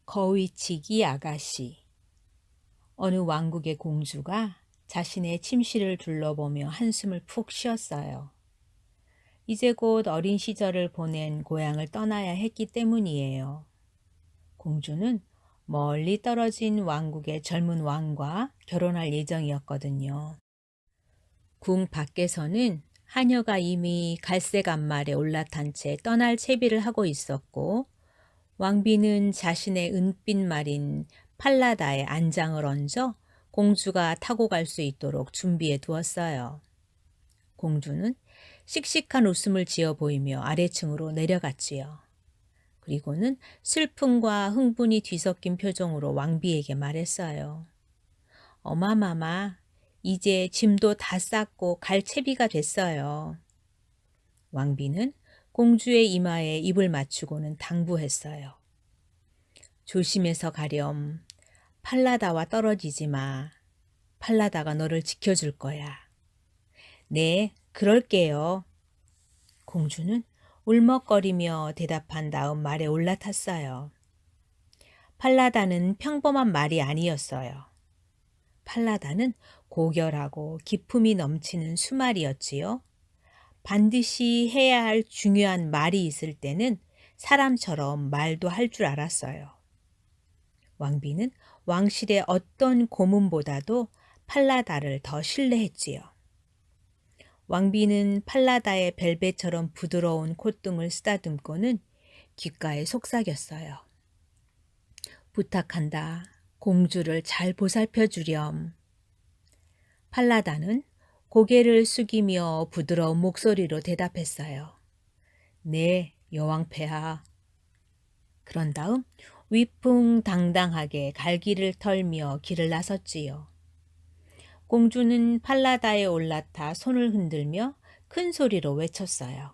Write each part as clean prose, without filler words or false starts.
거위치기 아가씨. 어느 왕국의 공주가 자신의 침실을 둘러보며 한숨을 푹 쉬었어요. 이제 곧 어린 시절을 보낸 고향을 떠나야 했기 때문이에요. 공주는 멀리 떨어진 왕국의 젊은 왕과 결혼할 예정이었거든요. 궁 밖에서는 하녀가 이미 갈색 앞말에 올라탄 채 떠날 채비를 하고 있었고, 왕비는 자신의 은빛 말인 팔라다에 안장을 얹어 공주가 타고 갈 수 있도록 준비해 두었어요. 공주는 씩씩한 웃음을 지어 보이며 아래층으로 내려갔지요. 그리고는 슬픔과 흥분이 뒤섞인 표정으로 왕비에게 말했어요. 어마마마, 이제 짐도 다 쌌고 갈 채비가 됐어요. 왕비는 공주의 이마에 입을 맞추고는 당부했어요. 조심해서 가렴. 팔라다와 떨어지지 마. 팔라다가 너를 지켜줄 거야. 네, 그럴게요. 공주는 울먹거리며 대답한 다음 말에 올라탔어요. 팔라다는 평범한 말이 아니었어요. 팔라다는 고결하고 기품이 넘치는 수말이었지요. 반드시 해야 할 중요한 말이 있을 때는 사람처럼 말도 할 줄 알았어요. 왕비는 왕실의 어떤 고문보다도 팔라다를 더 신뢰했지요. 왕비는 팔라다의 벨벳처럼 부드러운 콧등을 쓰다듬고는 귓가에 속삭였어요. 부탁한다. 공주를 잘 보살펴 주렴. 팔라다는 고개를 숙이며 부드러운 목소리로 대답했어요. 네, 여왕폐하. 그런 다음 위풍당당하게 갈기를 털며 길을 나섰지요. 공주는 팔라다에 올라타 손을 흔들며 큰 소리로 외쳤어요.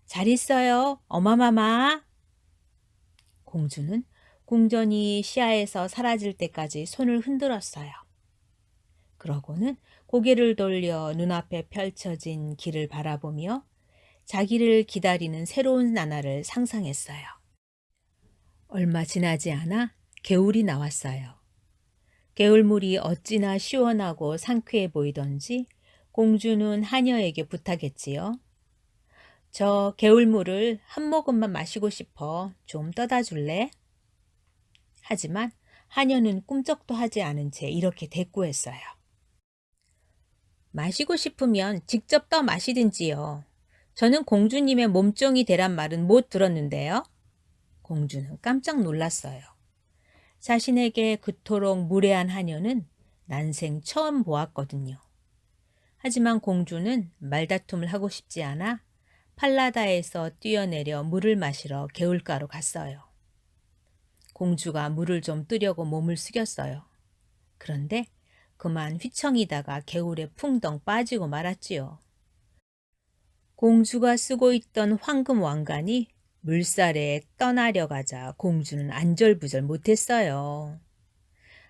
잘 있어요, 어마마마. 공주는 궁전이 시야에서 사라질 때까지 손을 흔들었어요. 그러고는 고개를 돌려 눈앞에 펼쳐진 길을 바라보며 자기를 기다리는 새로운 나날을 상상했어요. 얼마 지나지 않아 개울이 나왔어요. 개울물이 어찌나 시원하고 상쾌해 보이던지 공주는 하녀에게 부탁했지요. 저 개울물을 한 모금만 마시고 싶어. 좀 떠다 줄래? 하지만 하녀는 꿈쩍도 하지 않은 채 이렇게 대꾸했어요. 마시고 싶으면 직접 떠 마시든지요. 저는 공주님의 몸종이 되란 말은 못 들었는데요. 공주는 깜짝 놀랐어요. 자신에게 그토록 무례한 하녀는 난생 처음 보았거든요. 하지만 공주는 말다툼을 하고 싶지 않아 팔라다에서 뛰어내려 물을 마시러 개울가로 갔어요. 공주가 물을 좀 뜨려고 몸을 숙였어요. 그런데 그만 휘청이다가 개울에 풍덩 빠지고 말았지요. 공주가 쓰고 있던 황금 왕관이 물살에 떠나려 가자 공주는 안절부절 못했어요.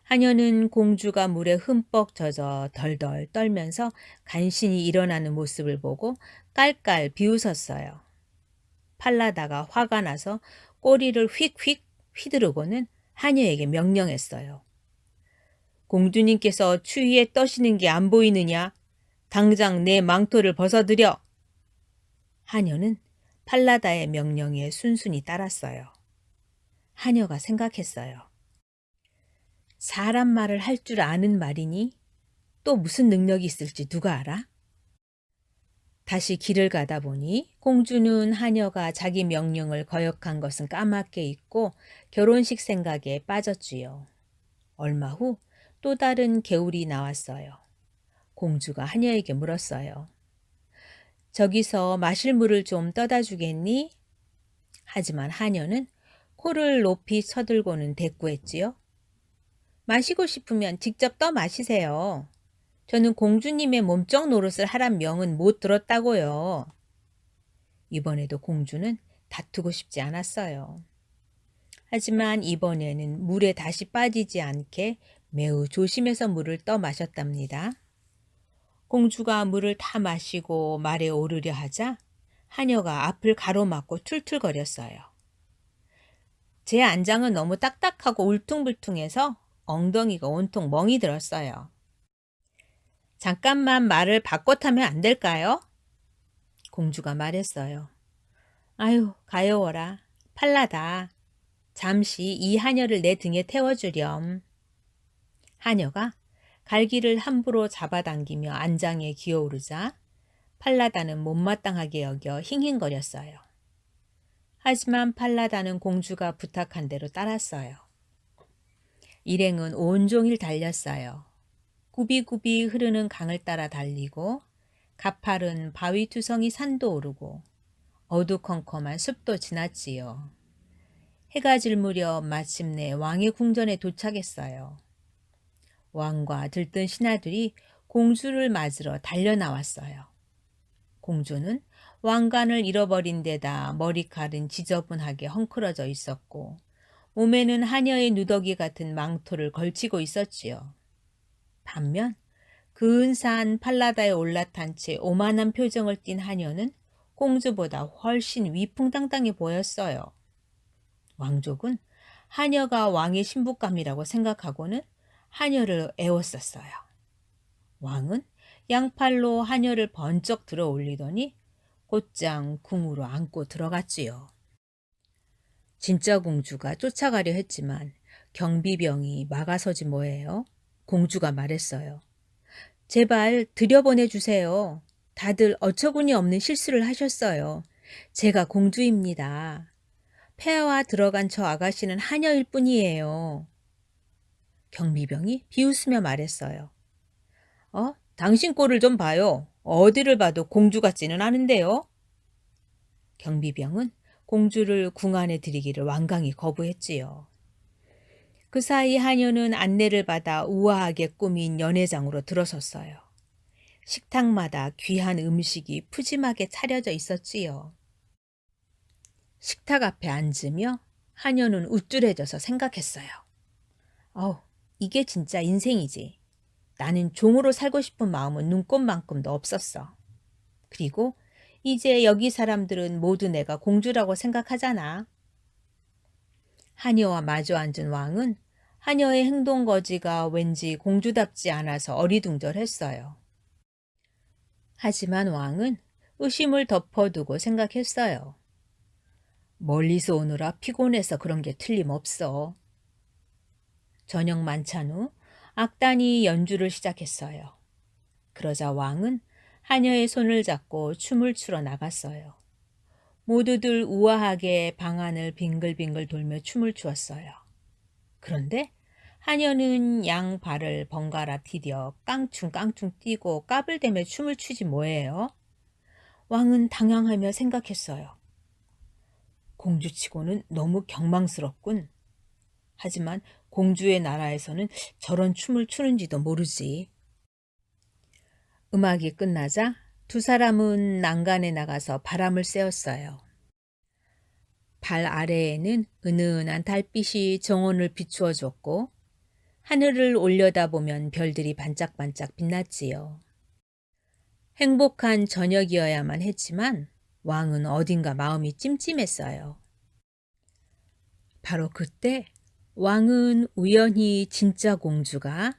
하녀는 공주가 물에 흠뻑 젖어 덜덜 떨면서 간신히 일어나는 모습을 보고 깔깔 비웃었어요. 팔라다가 화가 나서 꼬리를 휙휙 휘두르고는 하녀에게 명령했어요. 공주님께서 추위에 떠시는 게 안 보이느냐? 당장 내 망토를 벗어들여! 하녀는 팔라다의 명령에 순순히 따랐어요. 하녀가 생각했어요. 사람 말을 할 줄 아는 말이니 또 무슨 능력이 있을지 누가 알아? 다시 길을 가다 보니 공주는 하녀가 자기 명령을 거역한 것은 까맣게 잊고 결혼식 생각에 빠졌지요. 얼마 후 또 다른 개울이 나왔어요. 공주가 하녀에게 물었어요. 저기서 마실 물을 좀 떠다 주겠니? 하지만 하녀는 코를 높이 쳐들고는 대꾸했지요. 마시고 싶으면 직접 떠 마시세요. 저는 공주님의 몸종 노릇을 하란 명은 못 들었다고요. 이번에도 공주는 다투고 싶지 않았어요. 하지만 이번에는 물에 다시 빠지지 않게 매우 조심해서 물을 떠 마셨답니다. 공주가 물을 다 마시고 말에 오르려 하자 하녀가 앞을 가로막고 툴툴거렸어요. 제 안장은 너무 딱딱하고 울퉁불퉁해서 엉덩이가 온통 멍이 들었어요. 잠깐만 말을 바꿔 타면 안 될까요? 공주가 말했어요. 아유, 가여워라. 팔라다. 잠시 이 하녀를 내 등에 태워주렴. 하녀가 갈기를 함부로 잡아당기며 안장에 기어오르자 팔라다는 못마땅하게 여겨 힝힝거렸어요. 하지만 팔라다는 공주가 부탁한 대로 따랐어요. 일행은 온종일 달렸어요. 굽이굽이 흐르는 강을 따라 달리고 가파른 바위투성이 산도 오르고 어두컴컴한 숲도 지났지요. 해가 질 무렵 마침내 왕의 궁전에 도착했어요. 왕과 들뜬 신하들이 공주를 맞으러 달려나왔어요. 공주는 왕관을 잃어버린 데다 머리칼은 지저분하게 헝클어져 있었고 몸에는 하녀의 누더기 같은 망토를 걸치고 있었지요. 반면 근사한 팔라다에 올라탄 채 오만한 표정을 띤 하녀는 공주보다 훨씬 위풍당당해 보였어요. 왕족은 하녀가 왕의 신부감이라고 생각하고는 하녀를 애웠었어요. 왕은 양팔로 하녀를 번쩍 들어 올리더니 곧장 궁으로 안고 들어갔지요. 진짜 공주가 쫓아가려 했지만 경비병이 막아서지 뭐예요. 공주가 말했어요. 제발 들여보내주세요. 다들 어처구니 없는 실수를 하셨어요. 제가 공주입니다. 폐하와 들어간 저 아가씨는 하녀일 뿐이에요. 경비병이 비웃으며 말했어요. 당신 꼴을 좀 봐요. 어디를 봐도 공주 같지는 않은데요. 경비병은 공주를 궁 안에 들이기를 완강히 거부했지요. 그 사이 하녀는 안내를 받아 우아하게 꾸민 연회장으로 들어섰어요. 식탁마다 귀한 음식이 푸짐하게 차려져 있었지요. 식탁 앞에 앉으며 하녀는 우쭐해져서 생각했어요. 이게 진짜 인생이지. 나는 종으로 살고 싶은 마음은 눈꼽만큼도 없었어. 그리고 이제 여기 사람들은 모두 내가 공주라고 생각하잖아. 하녀와 마주 앉은 왕은 하녀의 행동거지가 왠지 공주답지 않아서 어리둥절했어요. 하지만 왕은 의심을 덮어두고 생각했어요. 멀리서 오느라 피곤해서 그런 게 틀림없어. 저녁 만찬 후 악단이 연주를 시작했어요. 그러자 왕은 하녀의 손을 잡고 춤을 추러 나갔어요. 모두들 우아하게 방 안을 빙글빙글 돌며 춤을 추었어요. 그런데 하녀는 양 발을 번갈아 디뎌 깡충깡충 뛰고 까불대며 춤을 추지 뭐예요? 왕은 당황하며 생각했어요. 공주치고는 너무 경망스럽군. 하지만 공주의 나라에서는 저런 춤을 추는지도 모르지. 음악이 끝나자 두 사람은 난간에 나가서 바람을 쐬었어요. 발 아래에는 은은한 달빛이 정원을 비추어 줬고 하늘을 올려다보면 별들이 반짝반짝 빛났지요. 행복한 저녁이어야만 했지만 왕은 어딘가 마음이 찜찜했어요. 바로 그때 왕은 우연히 진짜 공주가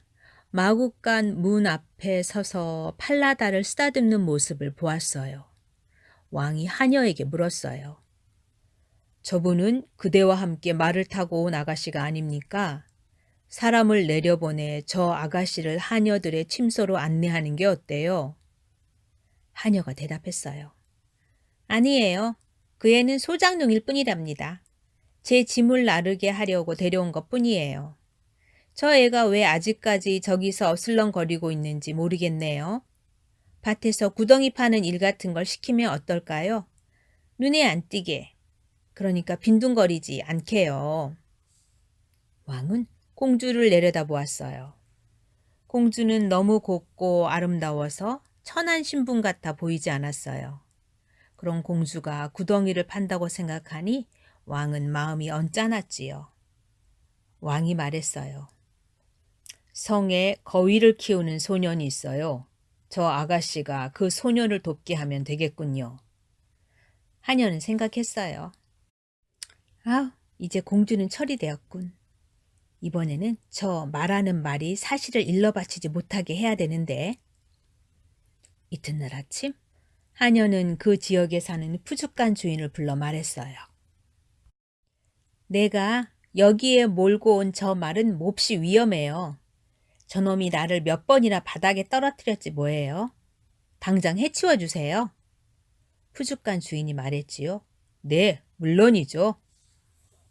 마국간 문 앞에 서서 팔라다를 쓰다듬는 모습을 보았어요. 왕이 하녀에게 물었어요. 저분은 그대와 함께 말을 타고 온 아가씨가 아닙니까? 사람을 내려보내 저 아가씨를 하녀들의 침소로 안내하는 게 어때요? 하녀가 대답했어요. 아니에요. 그 애는 소장용일 뿐이랍니다. 제 짐을 나르게 하려고 데려온 것 뿐이에요. 저 애가 왜 아직까지 저기서 어슬렁거리고 있는지 모르겠네요. 밭에서 구덩이 파는 일 같은 걸 시키면 어떨까요? 눈에 안 띄게. 그러니까 빈둥거리지 않게요. 왕은 공주를 내려다보았어요. 공주는 너무 곱고 아름다워서 천한 신분 같아 보이지 않았어요. 그런 공주가 구덩이를 판다고 생각하니 왕은 마음이 언짢았지요. 왕이 말했어요. 성에 거위를 키우는 소년이 있어요. 저 아가씨가 그 소년을 돕게 하면 되겠군요. 하녀는 생각했어요. 이제 공주는 처리되었군. 이번에는 저 말하는 말이 사실을 일러바치지 못하게 해야 되는데. 이튿날 아침 하녀는 그 지역에 사는 푸주간 주인을 불러 말했어요. 내가 여기에 몰고 온 저 말은 몹시 위험해요. 저놈이 나를 몇 번이나 바닥에 떨어뜨렸지 뭐예요. 당장 해치워 주세요. 푸주간 주인이 말했지요. 네, 물론이죠.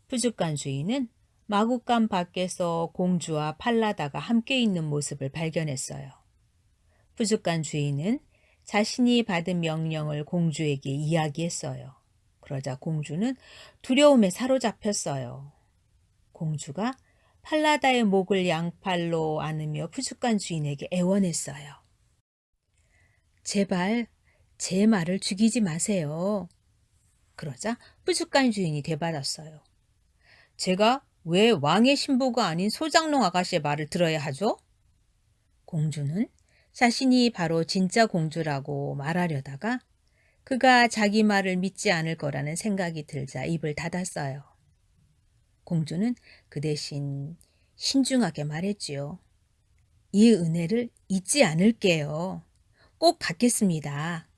푸주간 주인은 마구간 밖에서 공주와 팔라다가 함께 있는 모습을 발견했어요. 푸주간 주인은 자신이 받은 명령을 공주에게 이야기했어요. 그러자 공주는 두려움에 사로잡혔어요. 공주가 팔라다의 목을 양팔로 안으며 푸주간 주인에게 애원했어요. 제발 제 말을 죽이지 마세요. 그러자 푸주간 주인이 되받았어요. 제가 왜 왕의 신부가 아닌 소장농 아가씨의 말을 들어야 하죠? 공주는 자신이 바로 진짜 공주라고 말하려다가 그가 자기 말을 믿지 않을 거라는 생각이 들자 입을 닫았어요. 공주는 그 대신 신중하게 말했지요. 이 은혜를 잊지 않을게요. 꼭 갚겠습니다.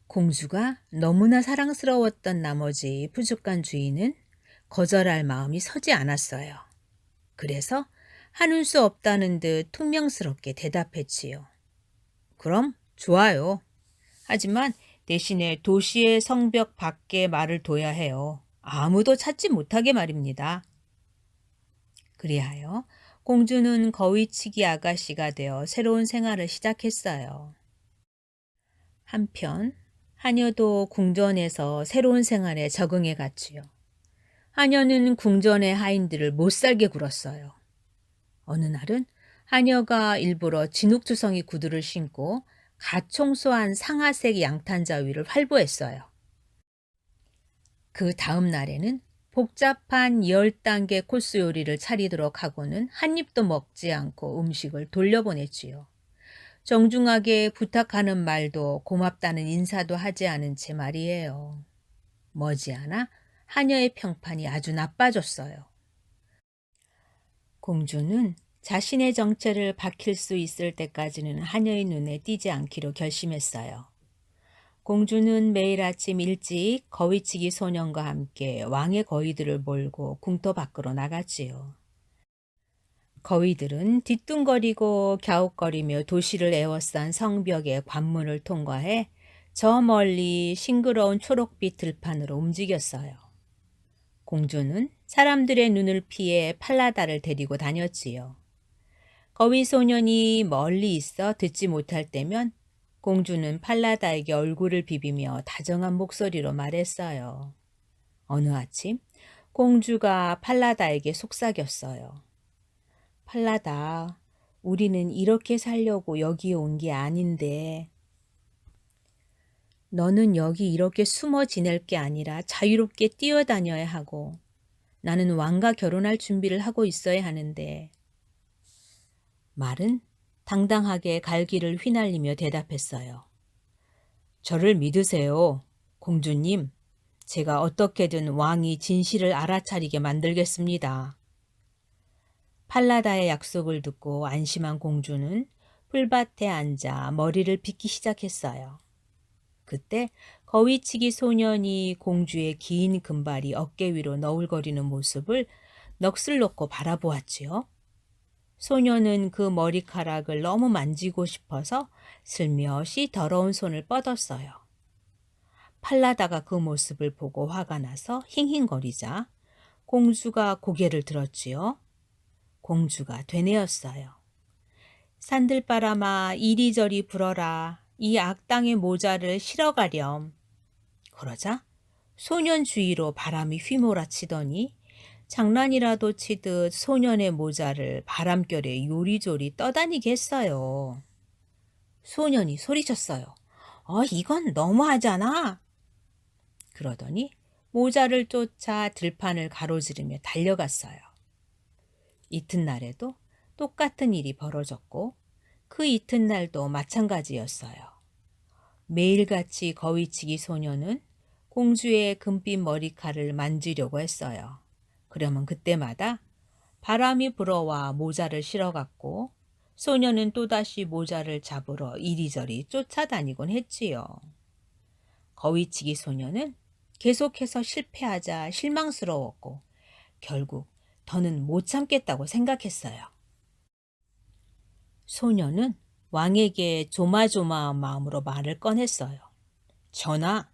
공주가 너무나 사랑스러웠던 나머지 푸주간 주인은 거절할 마음이 서지 않았어요. 그래서 하는 수 없다는 듯 퉁명스럽게 대답했지요. 그럼 좋아요. 하지만 대신에 도시의 성벽 밖에 말을 둬야 해요. 아무도 찾지 못하게 말입니다. 그리하여 공주는 거위치기 아가씨가 되어 새로운 생활을 시작했어요. 한편 하녀도 궁전에서 새로운 생활에 적응해 갔지요. 하녀는 궁전의 하인들을 못살게 굴었어요. 어느 날은 하녀가 일부러 진흙투성이 구두를 신고 갓 청소한 상아색 양탄자위를 활보했어요. 그 다음 날에는 복잡한 10단계 코스 요리를 차리도록 하고는 한 입도 먹지 않고 음식을 돌려보냈지요. 정중하게 부탁하는 말도 고맙다는 인사도 하지 않은 채 말이에요. 머지않아 하녀의 평판이 아주 나빠졌어요. 공주는 자신의 정체를 밝힐 수 있을 때까지는 하녀의 눈에 띄지 않기로 결심했어요. 공주는 매일 아침 일찍 거위치기 소년과 함께 왕의 거위들을 몰고 궁터 밖으로 나갔지요. 거위들은 뒤뚱거리고 갸웃거리며 도시를 에워싼 성벽의 관문을 통과해 저 멀리 싱그러운 초록빛 들판으로 움직였어요. 공주는 사람들의 눈을 피해 팔라다를 데리고 다녔지요. 거위 소년이 멀리 있어 듣지 못할 때면 공주는 팔라다에게 얼굴을 비비며 다정한 목소리로 말했어요. 어느 아침 공주가 팔라다에게 속삭였어요. 팔라다, 우리는 이렇게 살려고 여기에 온 게 아닌데. 너는 여기 이렇게 숨어 지낼 게 아니라 자유롭게 뛰어다녀야 하고 나는 왕과 결혼할 준비를 하고 있어야 하는데. 말은 당당하게 갈기를 휘날리며 대답했어요. 저를 믿으세요, 공주님. 제가 어떻게든 왕이 진실을 알아차리게 만들겠습니다. 팔라다의 약속을 듣고 안심한 공주는 풀밭에 앉아 머리를 빗기 시작했어요. 그때 거위치기 소년이 공주의 긴 금발이 어깨 위로 너울거리는 모습을 넋을 놓고 바라보았지요. 소년은 그 머리카락을 너무 만지고 싶어서 슬며시 더러운 손을 뻗었어요. 팔라다가 그 모습을 보고 화가 나서 힝힝거리자 공주가 고개를 들었지요. 공주가 되뇌었어요. 산들바람아 이리저리 불어라. 이 악당의 모자를 실어가렴. 그러자 소년 주위로 바람이 휘몰아치더니 장난이라도 치듯 소년의 모자를 바람결에 요리조리 떠다니게 했어요. 소년이 소리쳤어요. 이건 너무하잖아. 그러더니 모자를 쫓아 들판을 가로지르며 달려갔어요. 이튿날에도 똑같은 일이 벌어졌고 그 이튿날도 마찬가지였어요. 매일같이 거위치기 소년은 공주의 금빛 머리칼을 만지려고 했어요. 그러면 그때마다 바람이 불어와 모자를 실어갔고 소녀는 또다시 모자를 잡으러 이리저리 쫓아다니곤 했지요. 거위치기 소녀는 계속해서 실패하자 실망스러웠고 결국 더는 못 참겠다고 생각했어요. 소녀는 왕에게 조마조마한 마음으로 말을 꺼냈어요. 전하,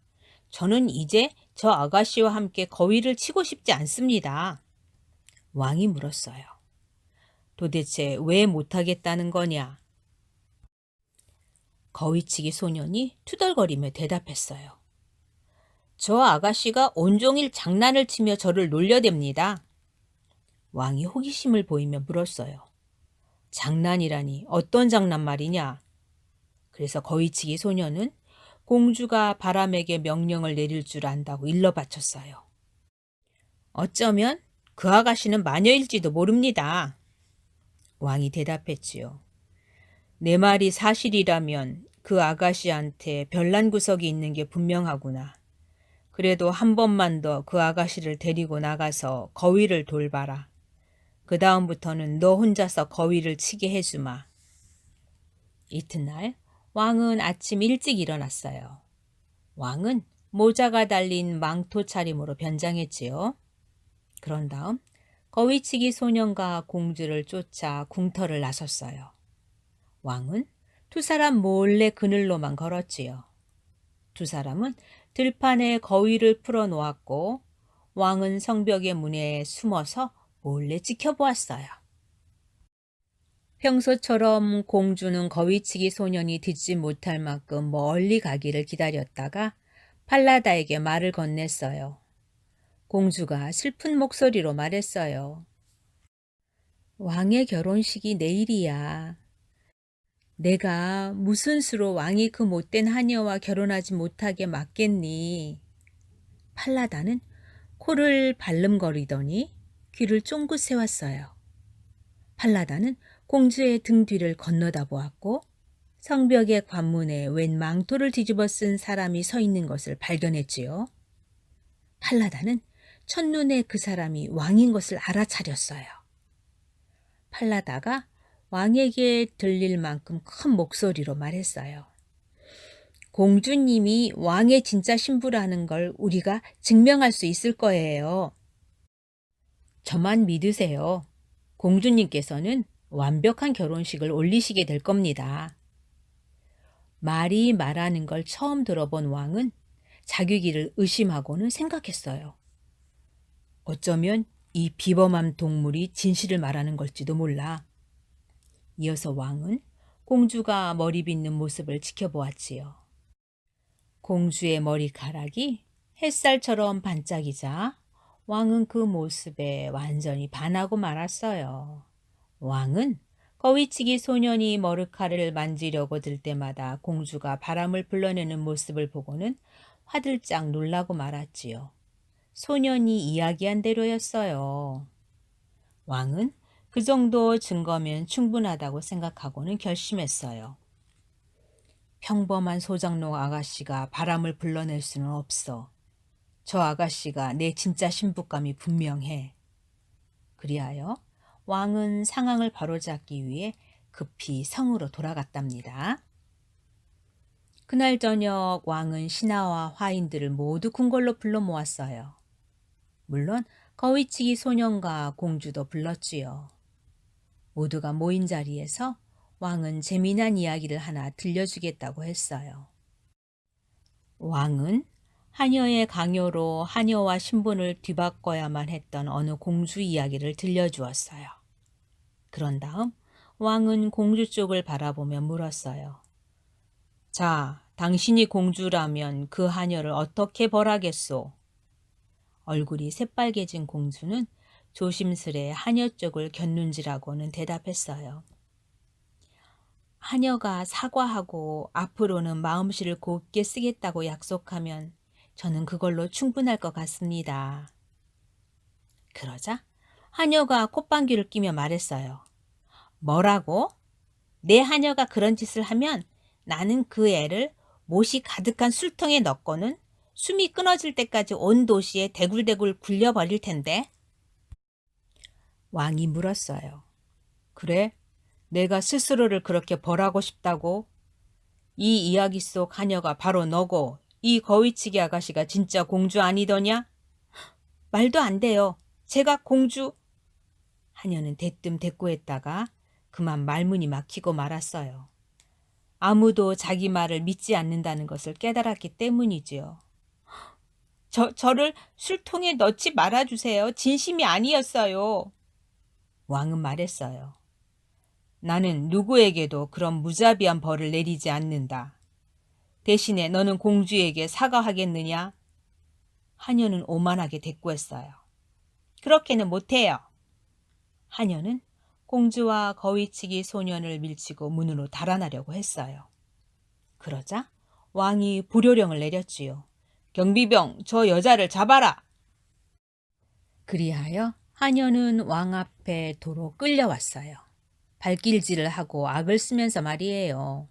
저는 이제 저 아가씨와 함께 거위를 치고 싶지 않습니다. 왕이 물었어요. 도대체 왜 못하겠다는 거냐? 거위치기 소년이 투덜거리며 대답했어요. 저 아가씨가 온종일 장난을 치며 저를 놀려댑니다. 왕이 호기심을 보이며 물었어요. 장난이라니 어떤 장난 말이냐? 그래서 거위치기 소년은 공주가 바람에게 명령을 내릴 줄 안다고 일러 바쳤어요. 어쩌면 그 아가씨는 마녀일지도 모릅니다. 왕이 대답했지요. 내 말이 사실이라면 그 아가씨한테 별난 구석이 있는 게 분명하구나. 그래도 한 번만 더 그 아가씨를 데리고 나가서 거위를 돌봐라. 그 다음부터는 너 혼자서 거위를 치게 해주마. 이튿날 왕은 아침 일찍 일어났어요. 왕은 모자가 달린 망토 차림으로 변장했지요. 그런 다음 거위치기 소년과 공주를 쫓아 궁터를 나섰어요. 왕은 두 사람 몰래 그늘로만 걸었지요. 두 사람은 들판에 거위를 풀어놓았고 왕은 성벽의 문에 숨어서 몰래 지켜보았어요. 평소처럼 공주는 거위치기 소년이 듣지 못할 만큼 멀리 가기를 기다렸다가 팔라다에게 말을 건넸어요. 공주가 슬픈 목소리로 말했어요. 왕의 결혼식이 내일이야. 내가 무슨 수로 왕이 그 못된 하녀와 결혼하지 못하게 막겠니? 팔라다는 코를 발름거리더니 귀를 쫑긋 세웠어요. 팔라다는 공주의 등 뒤를 건너다 보았고 성벽의 관문에 웬 망토를 뒤집어 쓴 사람이 서 있는 것을 발견했지요. 팔라다는 첫눈에 그 사람이 왕인 것을 알아차렸어요. 팔라다가 왕에게 들릴 만큼 큰 목소리로 말했어요. 공주님이 왕의 진짜 신부라는 걸 우리가 증명할 수 있을 거예요. 저만 믿으세요. 공주님께서는 완벽한 결혼식을 올리시게 될 겁니다. 말이 말하는 걸 처음 들어본 왕은 자기귀를 의심하고는 생각했어요. 어쩌면 이 비범한 동물이 진실을 말하는 걸지도 몰라. 이어서 왕은 공주가 머리 빗는 모습을 지켜보았지요. 공주의 머리카락이 햇살처럼 반짝이자 왕은 그 모습에 완전히 반하고 말았어요. 왕은 거위치기 소년이 머리카락을 만지려고 들 때마다 공주가 바람을 불러내는 모습을 보고는 화들짝 놀라고 말았지요. 소년이 이야기한 대로였어요. 왕은 그 정도 증거면 충분하다고 생각하고는 결심했어요. 평범한 소장농 아가씨가 바람을 불러낼 수는 없어. 저 아가씨가 내 진짜 신부감이 분명해. 그리하여 왕은 상황을 바로잡기 위해 급히 성으로 돌아갔답니다. 그날 저녁 왕은 신하와 화인들을 모두 궁궐로 불러 모았어요. 물론 거위치기 소년과 공주도 불렀지요. 모두가 모인 자리에서 왕은 재미난 이야기를 하나 들려주겠다고 했어요. 왕은 하녀의 강요로 하녀와 신분을 뒤바꿔야만 했던 어느 공주 이야기를 들려주었어요. 그런 다음 왕은 공주 쪽을 바라보며 물었어요. 자, 당신이 공주라면 그 하녀를 어떻게 벌하겠소? 얼굴이 새빨개진 공주는 조심스레 하녀 쪽을 곁눈질하고는 대답했어요. 하녀가 사과하고 앞으로는 마음씨를 곱게 쓰겠다고 약속하면 저는 그걸로 충분할 것 같습니다. 그러자 하녀가 콧방귀를 끼며 말했어요. 뭐라고? 내 하녀가 그런 짓을 하면 나는 그 애를 못이 가득한 술통에 넣고는 숨이 끊어질 때까지 온 도시에 대굴대굴 굴려버릴 텐데. 왕이 물었어요. 그래? 내가 스스로를 그렇게 벌하고 싶다고? 이 이야기 속 하녀가 바로 너고 이 거위치기 아가씨가 진짜 공주 아니더냐? 말도 안 돼요. 제가 공주. 하녀는 대뜸대꾸했다가 그만 말문이 막히고 말았어요. 아무도 자기 말을 믿지 않는다는 것을 깨달았기 때문이지요. 저를 술통에 넣지 말아주세요. 진심이 아니었어요. 왕은 말했어요. 나는 누구에게도 그런 무자비한 벌을 내리지 않는다. 대신에 너는 공주에게 사과하겠느냐? 하녀는 오만하게 대꾸했어요. 그렇게는 못해요. 하녀는 공주와 거위치기 소년을 밀치고 문으로 달아나려고 했어요. 그러자 왕이 불효령을 내렸지요. 경비병, 저 여자를 잡아라! 그리하여 하녀는 왕 앞에 도로 끌려왔어요. 발길질을 하고 악을 쓰면서 말이에요.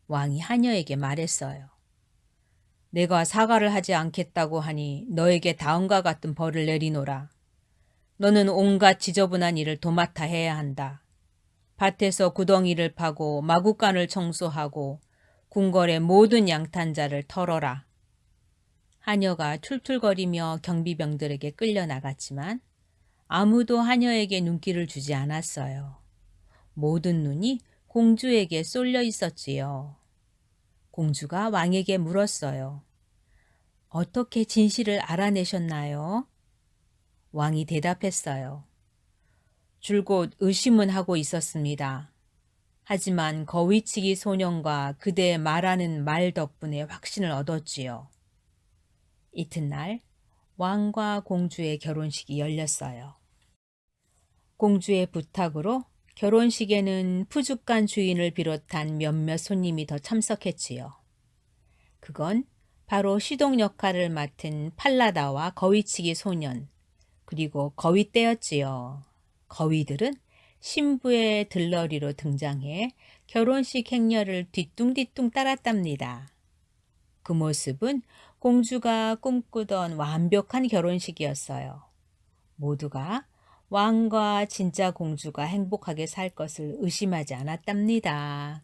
왕이 하녀에게 말했어요. 내가 사과를 하지 않겠다고 하니 너에게 다음과 같은 벌을 내리노라. 너는 온갖 지저분한 일을 도맡아 해야 한다. 밭에서 구덩이를 파고 마구간을 청소하고 궁궐의 모든 양탄자를 털어라. 하녀가 툴툴거리며 경비병들에게 끌려나갔지만 아무도 하녀에게 눈길을 주지 않았어요. 모든 눈이 공주에게 쏠려 있었지요. 공주가 왕에게 물었어요. 어떻게 진실을 알아내셨나요? 왕이 대답했어요. 줄곧 의심은 하고 있었습니다. 하지만 거위치기 소년과 그대의 말하는 말 덕분에 확신을 얻었지요. 이튿날 왕과 공주의 결혼식이 열렸어요. 공주의 부탁으로 결혼식에는 푸죽간 주인을 비롯한 몇몇 손님이 더 참석했지요. 그건 바로 시동 역할을 맡은 팔라다와 거위치기 소년, 그리고 거위떼였지요. 거위들은 신부의 들러리로 등장해 결혼식 행렬을 뒤뚱뒤뚱 따랐답니다. 그 모습은 공주가 꿈꾸던 완벽한 결혼식이었어요. 모두가 왕과 진짜 공주가 행복하게 살 것을 의심하지 않았답니다.